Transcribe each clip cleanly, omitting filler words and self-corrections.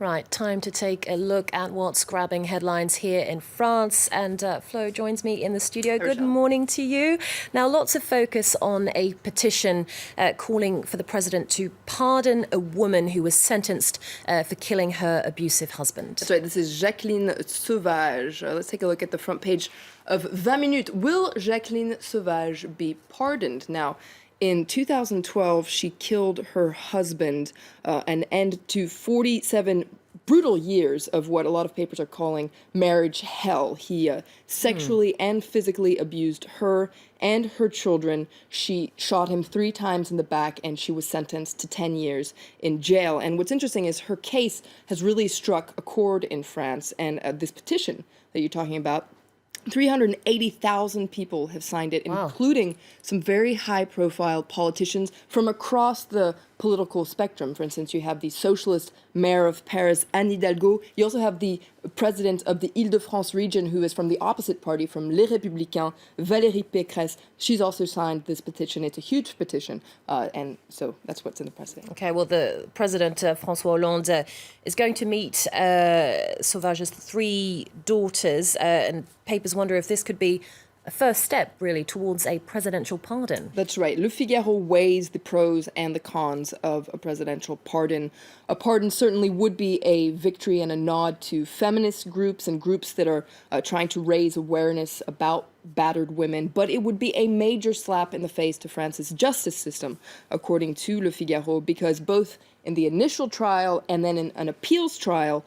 Right, time to take a look at what's grabbing headlines here in France. And Flo joins me in the studio. Good morning to you. Now, lots of focus on a petition calling for the president to pardon a woman who was sentenced for killing her abusive husband. That's right. This is Jacqueline Sauvage. Let's take a look at the front page of 20 Minutes. Will Jacqueline Sauvage be pardoned? Now, in 2012, she killed her husband, an end to 47 brutal years of what a lot of papers are calling marriage hell. He sexually and physically abused her and her children. She shot him 3 times in the back, and she was sentenced to 10 years in jail. And what's interesting is her case has really struck a chord in France, and this petition that you're talking about, 380,000 people have signed it, including some very high-profile politicians from across the political spectrum. For instance, you have the socialist mayor of Paris, Anne Hidalgo. You also have the president of the Île-de-France region, who is from the opposite party, from Les Républicains, Valérie Pécresse. She's also signed this petition. It's a huge petition, and so that's what's in the press today. Okay, well, the President François Hollande is going to meet Sauvage's 3 daughters, and papers wonder if this could be a first step, really, towards a presidential pardon. That's right. Le Figaro weighs the pros and the cons of a presidential pardon. A pardon certainly would be a victory and a nod to feminist groups and groups that are trying to raise awareness about battered women, but it would be a major slap in the face to France's justice system, according to Le Figaro, because both in the initial trial and then in an appeals trial,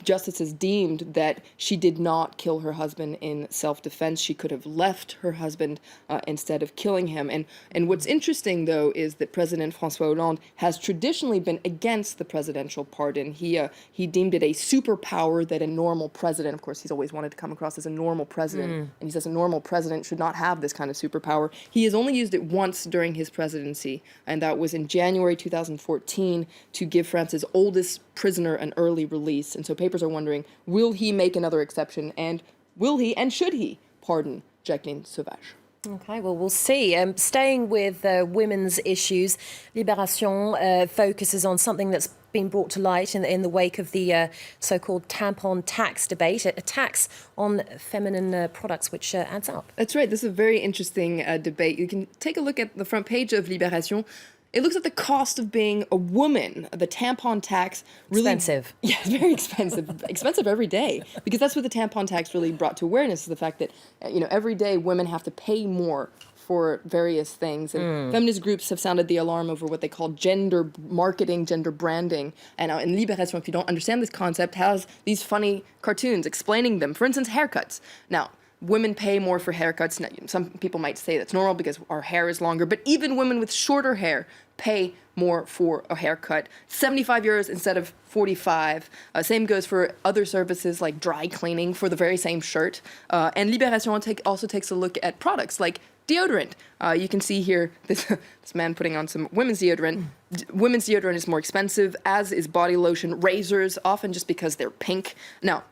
justices deemed that she did not kill her husband in self-defense. She could have left her husband instead of killing him. And what's interesting, though, is that President François Hollande has traditionally been against the presidential pardon. He deemed it a superpower that a normal president, of course, he's always wanted to come across as a normal president, and he says a normal president should not have this kind of superpower. He has only used it once during his presidency, and that was in January 2014. To give France's oldest prisoner an early release. And so papers are wondering, will he make another exception, and will he and should he pardon Jacqueline Sauvage? Okay, well, we'll see. Staying with women's issues, Libération focuses on something that's been brought to light in the wake of the so-called tampon tax debate, a tax on feminine products, which adds up. That's right. This is a very interesting debate. You can take a look at the front page of Libération. It looks at the cost of being a woman. The tampon tax really... Expensive. Yeah, it's very expensive. Expensive every day. Because that's what the tampon tax really brought to awareness, is the fact that, every day women have to pay more for various things. And feminist groups have sounded the alarm over what they call gender marketing, gender branding. And in Libération, if you don't understand this concept, has these funny cartoons explaining them. For instance, haircuts. Now, women pay more for haircuts. Now, some people might say that's normal because our hair is longer, but even women with shorter hair pay more for a haircut. 75 euros instead of 45. Same goes for other services like dry cleaning for the very same shirt. And Libération also takes a look at products like deodorant. You can see here this man putting on some women's deodorant. Women's deodorant is more expensive, as is body lotion, razors, often just because they're pink. Now,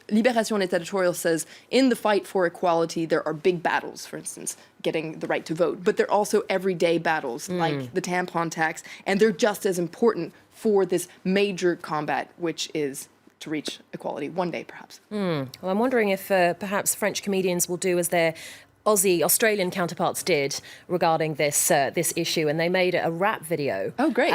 Libération, its editorial says, in the fight for equality, there are big battles, for instance, getting the right to vote. But there are also everyday battles, like the tampon tax, and they're just as important for this major combat, which is to reach equality one day, perhaps. Well, I'm wondering if perhaps French comedians will do as their Australian counterparts did regarding this issue, and they made a rap video. Oh, great.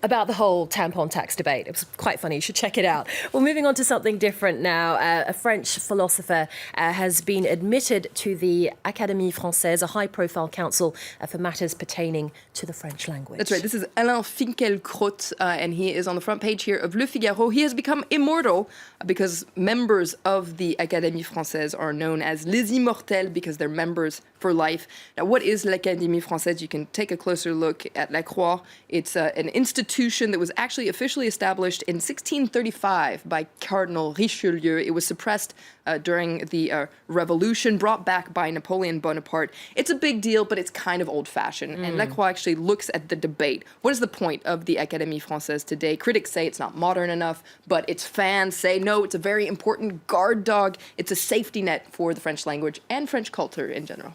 About the whole tampon tax debate. It was quite funny. You should check it out. Well, moving on to something different now. A French philosopher has been admitted to the Académie Française, a high-profile council for matters pertaining to the French language. That's right. This is Alain Finkielkraut, and he is on the front page here of Le Figaro. He has become immortal because members of the Académie Française are known as les immortels because they're members for life. Now, what is l'Académie Française? You can take a closer look at La Croix. It's an institution that was actually officially established in 1635 by Cardinal Richelieu. It was suppressed during the Revolution, brought back by Napoleon Bonaparte. It's a big deal, but it's kind of old-fashioned. And La Croix actually looks at the debate. What is the point of the Académie Française today? Critics say it's not modern enough, but its fans say, no, it's a very important guard dog. It's a safety net for the French language and French culture in general.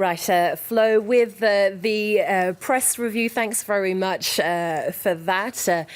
Right, Flo, with the press review, thanks very much for that.